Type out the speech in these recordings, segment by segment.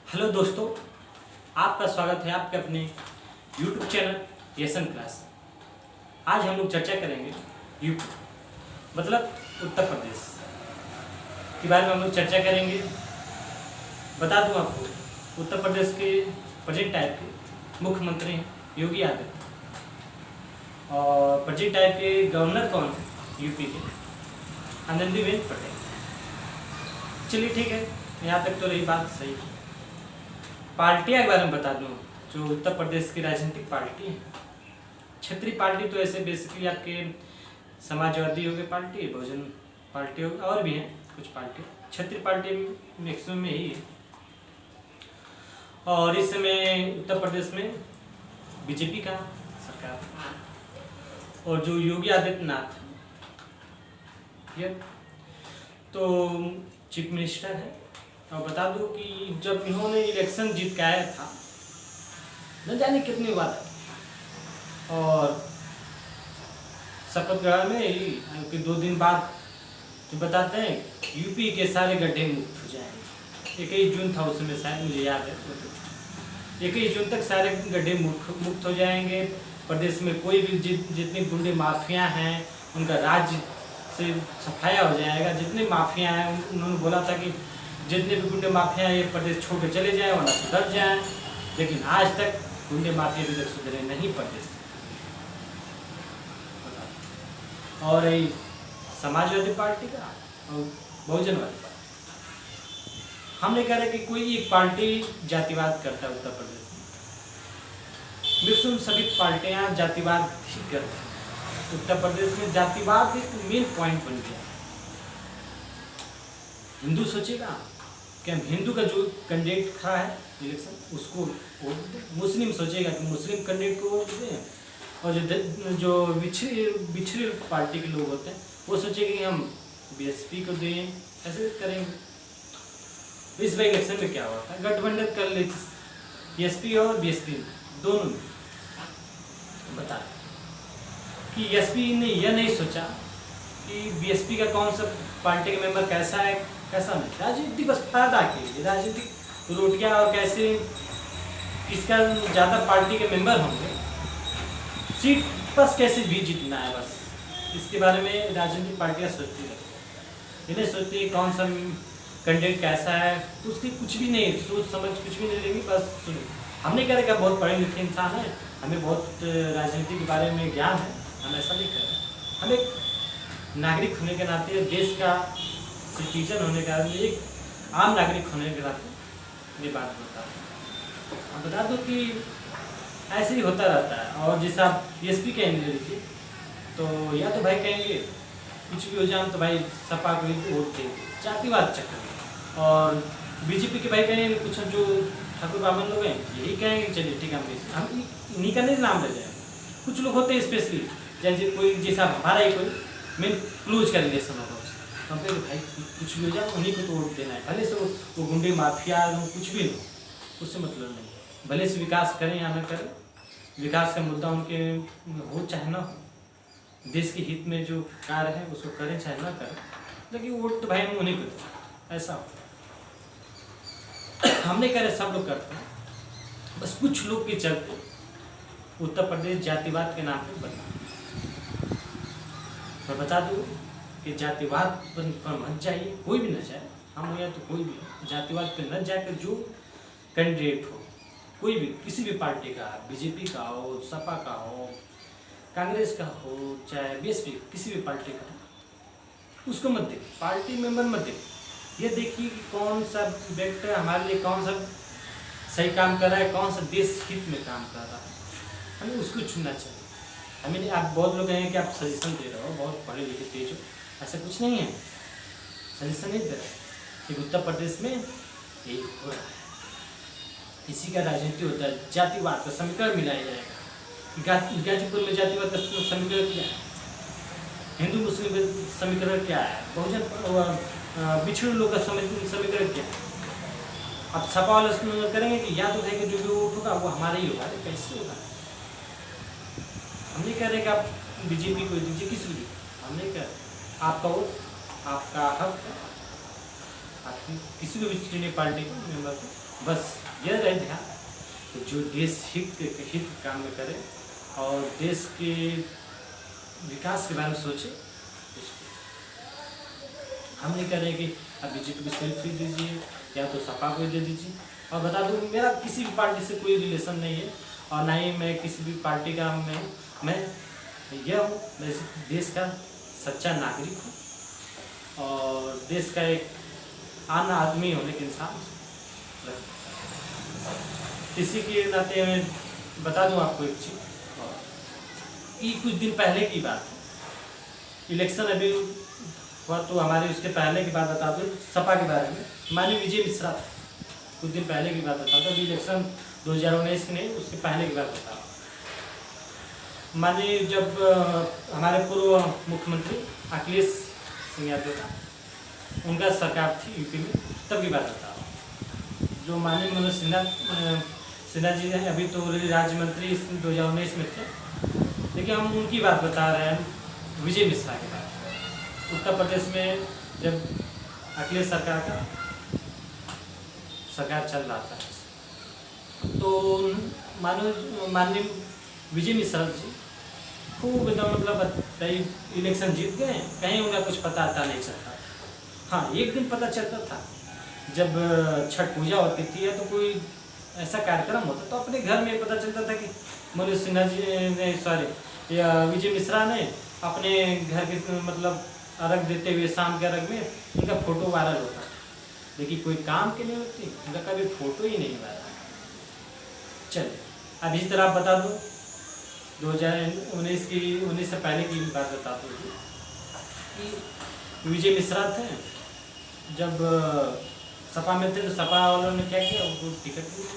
Hello दोस्तों, आपका स्वागत है आपके अपने YouTube चैनल एसन क्लास। आज हम लोग चर्चा करेंगे यूपी मतलब उत्तर प्रदेश के बारे में हम लोग चर्चा करेंगे। बता दूं आपको, उत्तर प्रदेश के प्रेजेंट टाइप के मुख्यमंत्री हैं योगी आदित्यनाथ और प्रेजेंट टाइप के गवर्नर कौन है यूपी के, आनंदीबेन पटेल। चलिए ठीक है, यहाँ तक तो रही बात सही। पार्टियाँ के बारे में बता दूँ, जो उत्तर प्रदेश की राजनीतिक पार्टी है। क्षेत्रीय पार्टी तो ऐसे बेसिकली आपके समाजवादी हो गए पार्टी, बहुजन पार्टी हो, और भी हैं कुछ पार्टी। क्षेत्रीय पार्टी मैक्सिमम में ही है। और इस समय उत्तर प्रदेश में बीजेपी का सरकार और जो योगी आदित्यनाथ ये तो चीफ मिनिस्टर है। और बता दूं कि जब इन्होंने इलेक्शन जीत के आया था, न जाने कितनी बार, और शपथ ग्रहण में ही 2 दिन बाद जो बताते हैं यूपी के सारे गड्ढे मुक्त हो जाएंगे। 21 जून था उस समय, शायद मुझे याद है, 21 जून तक सारे गड्ढे मुक्त हो जाएंगे। प्रदेश में कोई भी जितनी गुंडे माफिया हैं उनका राज्य से सफाया हो जाएगा। जितने माफिया हैं उन्होंने बोला था कि जितने भी गुंडे माफिया ये प्रदेश छोड़ के चले जाएं वरना सुधर जाएं, लेकिन आज तक गुंडे माफिया अभी तक सुधरे नहीं प्रदेश। और ये समाजवादी पार्टी का और बहुजनवादी पार्टी, हम नहीं कह रहे कि कोई एक पार्टी जातिवाद करता है उत्तर प्रदेश में। विश्व सभी पार्टियां जातिवाद ही करती हैं। उत्तर प्रदेश में जातिवाद एक मेन पॉइंट बन गया। हिंदू सोचेगा कि हम हिंदू का जो कैंडिडेट खड़ा है इलेक्शन उसको वोट दें, मुस्लिम सोचेगा कि मुस्लिम कैंडिडेट को वोट दें, और जो बिछड़ी पार्टी के लोग होते हैं वो सोचेंगे कि हम बीएसपी को दें, ऐसे करेंगे। इस बार इलेक्शन में क्या हुआ था, गठबंधन कर ले एसपी और बीएसपी दोनों में। बता कि एसपी ने यह नहीं सोचा कि बीएसपी का कौन सा पार्टी का मेंबर कैसा है कैसा नहीं, राजनीति बस फायदा के लिए, राजनीतिक रोटियां और कैसे किसका ज़्यादा पार्टी के मेंबर होंगे, सीट बस कैसे भी जीतना है, बस इसके बारे में राजनीतिक पार्टियां सोचती रहती। इन्हें सोचती कौन सा कैंडिडेट कैसा है, उसकी कुछ भी नहीं सोच समझ कुछ भी नहीं लेंगी, बस सुनो। हमने कह रहे कि बहुत पढ़े लिखे इंसान है, हमें बहुत राजनीति के बारे में ज्ञान है, हम ऐसा नहीं कर रहे। हम एक नागरिक होने के नाते, देश का सिटीजन होने का, एक आम नागरिक होने के नाते ये बात बता दूँ कि ऐसे ही होता रहता है। और जैसे आप एसपी कहेंगे देखिए, तो या तो भाई कहेंगे कुछ भी हो जाए तो भाई सपा को वोट देंगे, जातिवाद चक्कर। और बीजेपी के भाई कहेंगे कुछ जो ठाकुर ब्राह्मण लोग हैं यही कहेंगे चलिए ठीक है हम इन्हीं का नहीं नाम ले जाएंगे। कुछ लोग होते हैं स्पेशली, जैसे कोई जैसा हमारा ही कोई मेन क्लोज का रिलेशन होगा उससे, तो हम कहेंगे भाई कुछ भी हो जाए उन्हीं को तो वोट देना है, भले से वो गुंडे माफिया कुछ भी हो, उससे मतलब नहीं। भले से विकास करें या न करें, विकास का मुद्दा उनके हो चाहे ना हो, देश के हित में जो कार्य है उसको करें चाहे ना करें, लेकिन वोट तो भाई हम उन्हीं को दें, ऐसा हो। हम नहीं कह रहे सब लोग करते हैं, बस कुछ लोग के चलते उत्तर प्रदेश जातिवाद के नाम पे बदनाम। मैं बता दूँ कि जातिवाद पर मत जाइए, कोई भी न जाए, हम हो या तो कोई भी, जातिवाद पर न जाकर जो कैंडिडेट हो, कोई भी किसी भी पार्टी का, बीजेपी का हो, सपा का हो, कांग्रेस का हो, चाहे बीएसपी, किसी भी पार्टी का हो, उसको मत देखिए, पार्टी मेंबर मत देखिए। ये देखिए कि कौन सा व्यक्ति हमारे लिए कौन सा सही काम कर रहा है, कौन सा देश हित में काम कर रहा है, हमें उसको चुनना चाहिए। हमें आप बहुत लोग हैं कि आप सजेशन दे रहे हो, बहुत पढ़े लिखे तेज हो, ऐसा कुछ नहीं है, सजेशन नहीं दे रहे। लेकिन उत्तर प्रदेश में यही हो रहा है, इसी का राजनीति होता है। जातिवाद का समीकरण मिलाया जाएगा। गाजीपुर में जातिवाद का समीकरण क्या है, हिंदू मुस्लिम समीकरण क्या है, बहुजन बिछड़े लोग का समीकरण क्या है। अब सपा वाले करेंगे कि या तो कहेंगे जो भी वोट होगा वो हमारा ही होगा, कैसे होगा। हम नहीं कह रहे कि आप बीजेपी को दीजिए, किसी भी, हम नहीं कह रहे। आपका वोट आपका हक, आप किसी भी चुनी पार्टी को मेंबर को बस यह रहे ध्यान कि जो देश हित काम में करे और देश के विकास के बारे में सोचे। हम नहीं कह रहे कि अब बीजेपी को सिर्फ फ्री दीजिए या तो सपा को दे दीजिए। और बता दूँ, मेरा किसी भी पार्टी से कोई रिलेशन नहीं है और ना ही मैं किसी भी पार्टी का मैं यह हूँ, मैं देश का सच्चा नागरिक हूँ और देश का एक आम आदमी होने के इंसान। इसी के नाते मैं बता दूँ आपको एक चीज़ कि कुछ दिन पहले की बात है, इलेक्शन अभी हुआ तो हमारे उसके पहले की बात बता दूँ सपा के बारे में। माननीय विजय मिश्रा था, कुछ दिन पहले की बात बता दो, अभी इलेक्शन 2019 की नहीं, उसके पहले की बात बता। माननीय जब हमारे पूर्व मुख्यमंत्री अखिलेश सिंह यादव था, उनका सरकार थी यूपी में, तब की बात बता रहा हूँ। जो माननीय मनोज सिन्हा जी हैं, अभी तो राज्य मंत्री 2019 में थे, लेकिन हम उनकी बात बता रहे हैं, विजय मिश्रा की बात। उत्तर प्रदेश में जब अखिलेश सरकार चल रहा था, तो माननीय विजय मिश्रा जी खूब एकदम मतलब इलेक्शन जीत गए, कहीं उनका कुछ पता नहीं चलता। हाँ, एक दिन पता चलता था, जब छठ पूजा होती थी या तो कोई ऐसा कार्यक्रम होता तो अपने घर में पता चलता था कि मनोज सिन्हा जी ने या विजय मिश्रा ने अपने घर के मतलब अर्घ देते हुए शाम के अर्घ में उनका फोटो वायरल होता था। लेकिन कोई काम के नहीं होती, उनका कभी फोटो ही नहीं वायरल। चलिए अब इसी तरह बता दूँ 2019 से पहले की बात बता दूँ कि विजय मिश्रा थे, जब सपा में थे तो सपा वालों ने क्या किया, उनको टिकट दिया।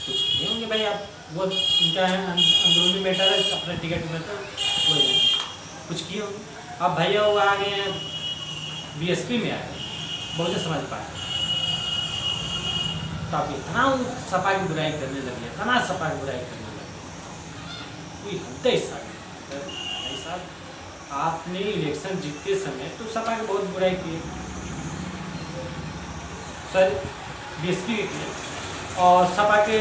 कुछ नहीं होंगे भाई, आप वो उनका अंदरूनी मैटर है, अपना टिकट में तो वो कुछ किए होंगे। अब भैया वो आ गए बीएसपी में, आ गए बहुजन समाज पार्टी। तो आप इतना सपा की बुराई करने लगे, इतना सपा की बुराई करने लगे, कोई हद है भाई साहब। आपने इलेक्शन जीतते समय तो सपा की बहुत बुराई की सर, बीएसपी के किए, और सपा के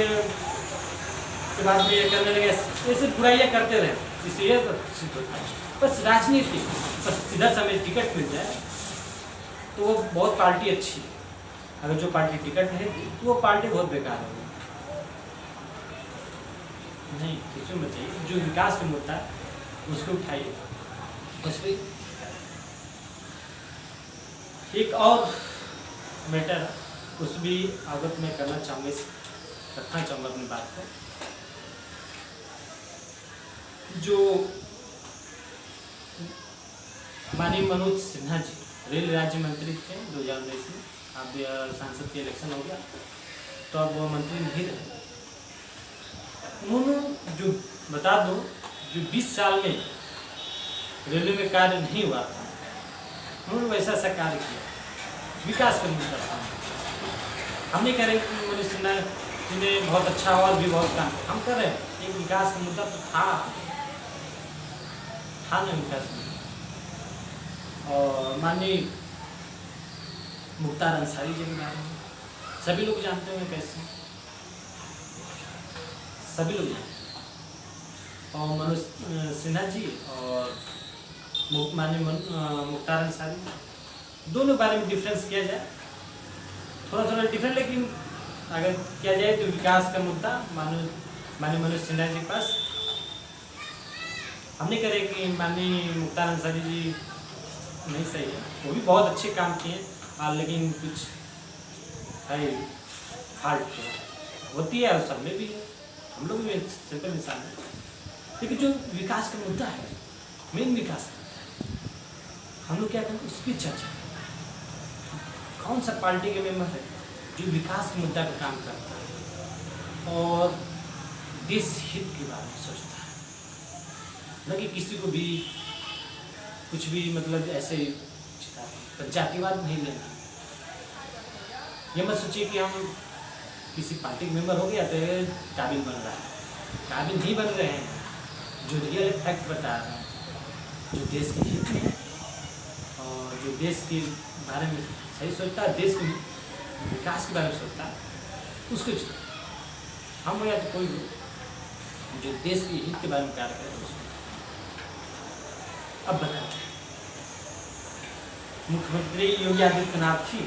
बाद में ये करने लगे, ऐसे बुराइयाँ करते रहे, इसलिए तो सिद्ध होता है। बस राजनीति, बस सीधा समय टिकट मिल जाए तो वो बहुत पार्टी अच्छी है। अगर जो पार्टी टिकट नहीं दी तो वो पार्टी बहुत बेकार होगी। नहीं, किसी में चाहिए जो विकास का मुद्दा है उसको उठाइए। उस पर एक और मैटर उस भी अवगत में करना चाहूँगा, रखना चाहूँगा अपनी बात को। जो माननीय मनोज सिन्हा जी रेल राज्य मंत्री थे 2019 में, अब सांसद के इलेक्शन हो गया तो अब वो मंत्री नहीं रहे। उन्होंने जो बता दो, जो 20 साल में रेलवे में कार्य नहीं हुआ था, उन्होंने वैसा ऐसा कार्य किया, विकास का मुद्दा था। हम नहीं कह रहे कि मनोज सिन्हा जी ने बहुत अच्छा और भी बहुत काम, हम कर रहे हैं एक विकास का मुद्दा तो था ना विकास मुद्दा। और माननीय मुख्तार अंसारी जी के बारे में सभी लोग जानते होंगे, कैसे सभी लोग जानते हैं। और मनोज सिन्हा जी और माननीय मुख्तार अंसारी दोनों बारे में डिफरेंस किया जाए, थोड़ा डिफरेंट, लेकिन अगर किया जाए तो विकास का मुद्दा माननीय मनोज सिन्हा जी के पास। हम नहीं करें कि माननीय मुख्तार अंसारी जी नहीं सही है, वो भी बहुत अच्छे काम किए, लेकिन कुछ है फाल्ट होती है और सब में भी है, हम लोग भी सिंपल इंसान है। लेकिन जो विकास का मुद्दा है, मेन विकास हम लोग क्या करें उस पर चर्चा। कौन सा पार्टी के मेंबर है जो विकास के मुद्दा पर काम करता है और देश हित के बारे में सोचता है, न कि किसी को भी कुछ भी मतलब ऐसे जातिवाद नहीं लेना। ये मत सोचिए कि हम किसी पार्टी के मेंबर हो गया तो काबिल बन रहा है, काबिल नहीं बन रहे हैं। जो रियल फैक्ट बता रहे हैं, जो देश के हित में है और जो देश के बारे में सही सोचता है, देश को विकास के बारे में सोचता है उसको चुने। हम या तो कोई भी जो देश के हित के बारे में कार्य करे उसको। अब बताते हैं मुख्यमंत्री योगी आदित्यनाथ जी,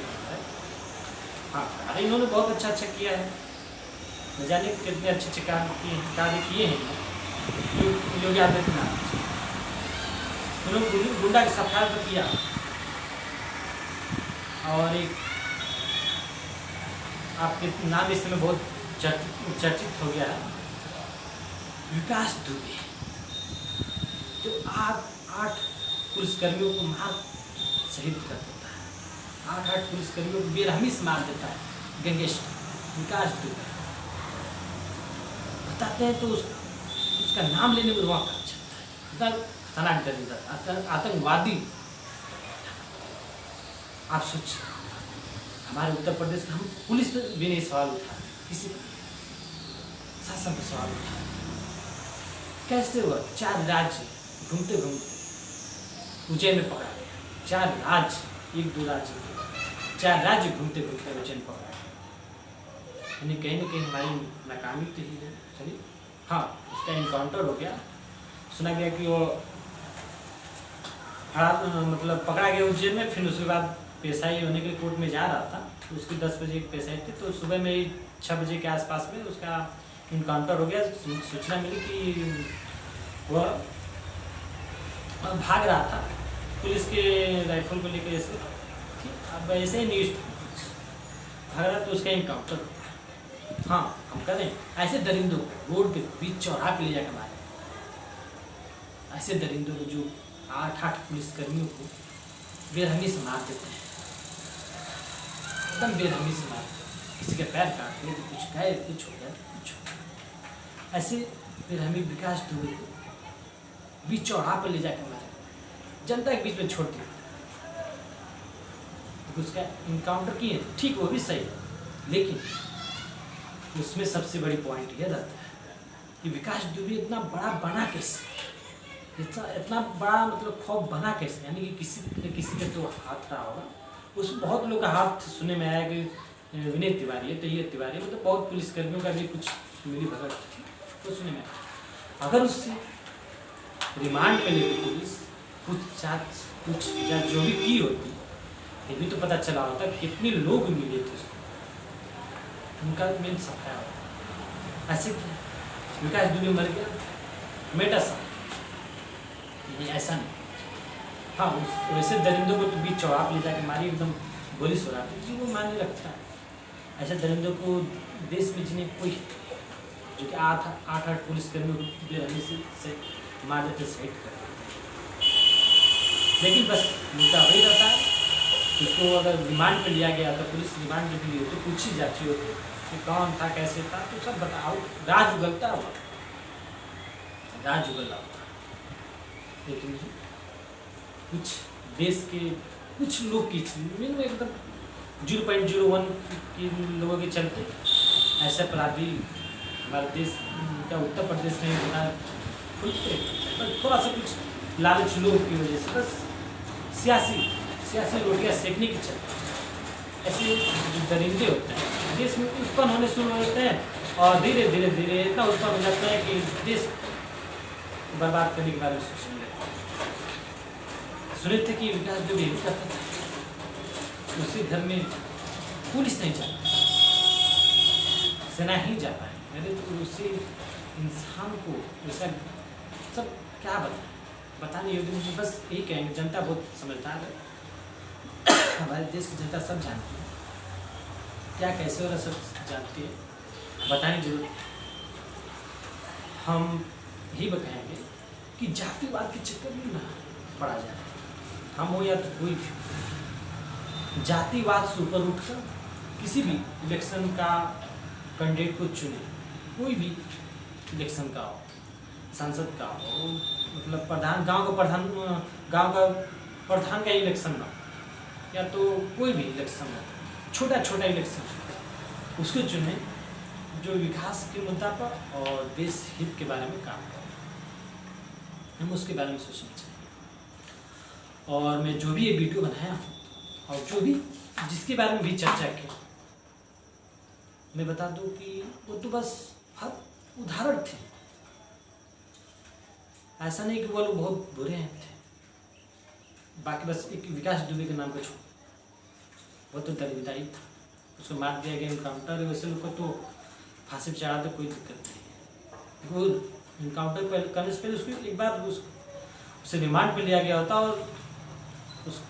हाँ अरे इन्होंने बहुत अच्छा किया है, न जाने कितने अच्छे कार्य किए हैं योगी आदित्यनाथ जी। उन्होंने गुंडा के सफाया तो किया, और एक आपके नाम इस समय बहुत चर्चित हो गया है, विकास दुबे, जो 8 पुलिसकर्मियों को मार शहीद कर देता है, 8 पुलिसकर्मियों को बेरहमी से मार देता है गैंगस्टर विकास दुबे। बताते हैं तो उसका नाम लेने में रुआ कर चलता है, खतरनाक दरिंदा आतंकवादी। आप सोचिए हमारे उत्तर प्रदेश में हम पुलिस पर भी नहीं सवाल उठा, किसी शासन पर सवाल उठा, कैसे हुआ? 4 राज्य घूमते घूमते उज्जैन में पकड़ा गया, 4 राज्य, 1-2 राज्य, 4 राज्य घूमते घूमते उज्जैन पकड़ा गया। यानी कहीं ना कहीं हमारी नाकामी तो ही है। चलिए हाँ, उसका इनकाउंटर हो गया, सुना गया कि वो मतलब पकड़ा गया उज्जैन में। फिर उसके बाद पेशाई होने के लिए कोर्ट में जा रहा था, तो उसकी 10 बजे की पेशाई थी, तो सुबह में 6 बजे के आसपास में उसका इनकाउंटर हो गया। सूचना मिली कि वह भाग रहा था पुलिस के राइफल को लेकर, ऐसे अब ऐसे ही न्यूज भाग रहा, तो उसका इनकाउंटर। हाँ हम करें ऐसे दरिंदों को रोड पे बीच चौराहा पे ले जाकर मारे, ऐसे दरिंदों को जो 8 पुलिसकर्मियों को बेरहमी से मार देते हैं, एकदम बेरहमी से मार, किसी के पैर काट दिए तो कुछ गए, कुछ हो गया, कुछ हो गया। ऐसे बेरहमी विकास दुबे को बीच चौराहा पर ले जाकर मारे, जनता के बीच में छोड़ दिया, तो उसका इनकाउंटर किए, ठीक वो भी सही, लेकिन उसमें सबसे बड़ी पॉइंट यह रहता है कि विकास दुबे इतना बड़ा बना कैसे, इतना बड़ा मतलब खौफ बना कैसे, यानी कि किसी का तो हाथ रहा होगा उसमें। बहुत लोग का हाथ सुनने में आया कि विनय तिवारी है, तैयब तिवारी, मतलब बहुत पुलिसकर्मियों का भी कुछ मिली भगत थी, तो सुनने में अगर उससे रिमांड में लेकर पुलिस कुछ जो भी की होती, ये भी तो पता चला होता कितने लोग मिले थे उसको, उनका मेन सफाया होता। ऐसे विकास दुबे मर गया मेटा सा, नहीं ऐसा नहीं। हाँ वैसे दरिंदों को तो बीच चौराहा ले जाकर मारी, एकदम गोली सो रहा था जी, वो मानने लगता है। ऐसे दरिंदों को देश में जिन्हें कोई जो कि 8 पुलिसकर्मियों को बेरहमी से मार देते, शहीद कर देते, लेकिन बस मुद्दा वही रहता है। उसको अगर रिमांड पे लिया गया तो पुलिस रिमांड पे ली होती, पूछी जाती होती कि कौन था, कैसे था, तो सब बताओ, राज उगलता हुआ, राज उगला होता। लेकिन कुछ देश के कुछ लोग की एकदम 0.01 के लोगों के चलते ऐसे अपराधी हमारे देश का उत्तर प्रदेश में होना खुलते, पर थोड़ा सा कुछ लालच लोग की वजह से, बस सियासी रोटियां सेकने की चलते ऐसे जो दरिंदे होते हैं देश में उत्पन्न होने शुरू होते हैं, और धीरे धीरे धीरे इतना उत्पन्न हो जाता है कि देश बर्बाद करने के बारे में सोचने लगते हैं। सुने थे कि विकास जो भी करता था उसके घर में पुलिस नहीं जाती, सेना ही जाता है। मेरे तो उसी इंसान को वैसा सब क्या बताने योग्य मुझे, बस यही कहेंगे जनता बहुत समझदार है, हमारे देश की जनता सब जानती है क्या कैसे हो रहा, सब जानती है, बताने जरूर। हम यही बताएंगे कि जातिवाद के चक्कर में ना पड़ा जाए, हम हो या तो कोई भी जातिवाद से ऊपर उठकर किसी भी इलेक्शन का कैंडिडेट को चुने, कोई भी इलेक्शन का हो, सांसद का हो, मतलब गांव का प्रधान का इलेक्शन ना हो, या तो कोई भी इलेक्शन हो, छोटा इलेक्शन उसको चुने जो विकास के मुद्दा पर और देश हित के बारे में काम करे, हम उसके बारे में सोचना चाहिए। और मैं जो भी ये वीडियो बनाया हूँ और जो भी जिसके बारे में भी चर्चा की, मैं बता दूं कि वो तो बस उदाहरण थे, ऐसा नहीं कि वो लोग बहुत बुरे हैं थे। बाकी बस एक विकास दुबे के नाम का छोड़, वो तो दरिद्राई था, उसको मार दिया गया इनकाउंटर। वैसे लोग को तो फांसी पे चढ़ा दे, कोई दिक्कत नहीं। वो इनकाउंटर करने से पहले उसको एक बार उसे रिमांड पे लिया गया होता और उस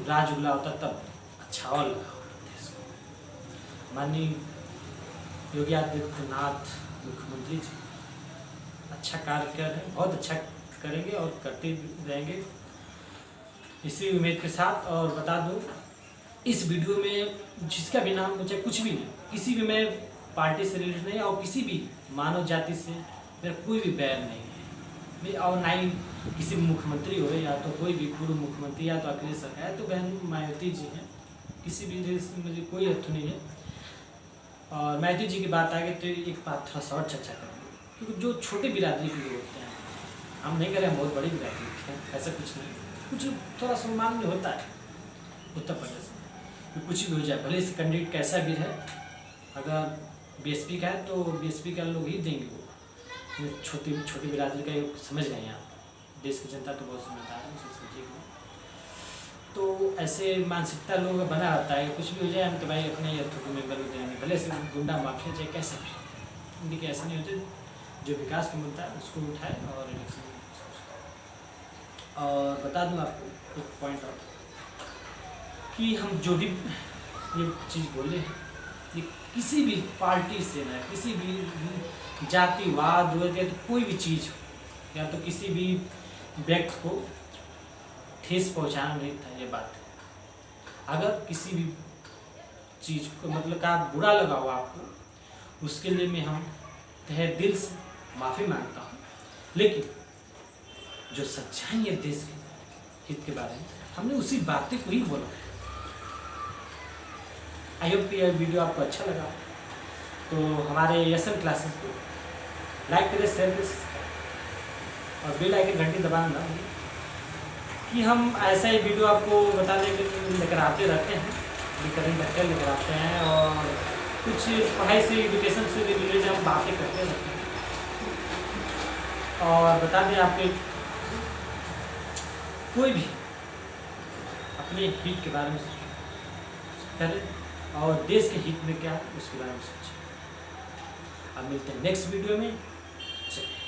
राज उगला होता, तब अच्छा और लगा होता देश को। माननीय योगी आदित्यनाथ मुख्यमंत्री जी अच्छा कार्य कर रहे हैं, बहुत अच्छा करेंगे और करते रहेंगे, इसी उम्मीद के साथ। और बता दूं, इस वीडियो में जिसका भी नाम मुझे कुछ भी नहीं, किसी भी मैं पार्टी से रिलेटेड नहीं और किसी भी मानव जाति से मेरा कोई भी बैर नहीं है, और ना ही किसी भी मुख्यमंत्री हो या तो कोई भी पूर्व मुख्यमंत्री या तो अखिलेश सरकार है तो बहन मायावती जी हैं, किसी भी से मुझे कोई अर्थ नहीं है। और मायावती जी की बात आ गई तो एक बात थोड़ा सा और चर्चा करेंगे, क्योंकि जो छोटे बिरादरी के लोग होते हैं, हम नहीं करें, हम बहुत बड़ी बिरादरी हैं, ऐसा कुछ नहीं, कुछ थोड़ा सामान्य होता है उत्तर प्रदेश में, कि कुछ भी हो जाए, भले से कैंडिडेट कैसा भी है, अगर बीएसपी का है तो बीएसपी का लोग ही देंगे वो। छोटी बिरादरी का योग समझ गए हैं आप, देश की जनता तो बहुत समझदार है, उसे समझिएगा। तो ऐसे मानसिकता लोगों का बना रहता है, कुछ भी हो जाए हम तो भाई अपने अर्थों में बल देंगे, भले से गुंडा माफिया चाहे कैसे भी, उनके ऐसा नहीं होते, जो विकास का मुद्दा है उसको उठाए और इलेक्शन। और बता दूं आपको एक पॉइंट और, कि हम जो भी ये चीज़ बोले हैं, ये किसी भी पार्टी से ना, किसी भी जातिवाद हो या तो कोई भी चीज़ हो, या तो किसी भी व्यक्ति को ठेस पहुंचाना नहीं था ये बात। अगर किसी भी चीज़ को मतलब का बुरा लगा हो आपको, उसके लिए मैं हम तहे दिल से माफ़ी मांगता हूँ, लेकिन जो सच्चाई है देश के हित के बारे में, हमने उसी बातें को ही बोला। आई होप यह वीडियो आपको अच्छा लगा, तो हमारे एसएम क्लासेस को लाइक करें, शेयर करें और बेल आइकन घंटी दबाना ना भूलें, कि हम ऐसा ही वीडियो आपको बताने के लिए लेकर आते रहते हैं, रिकरिंग अफेयर लेकर आते हैं और कुछ पढ़ाई से एजुकेशन से रिलेटेड हम बातें करते रहते हैं। और बता दें आपके कोई भी अपने हित के बारे में करें और देश के हित में क्या है उसके बारे में सोचें। अब मिलते हैं नेक्स्ट वीडियो में। चलिए।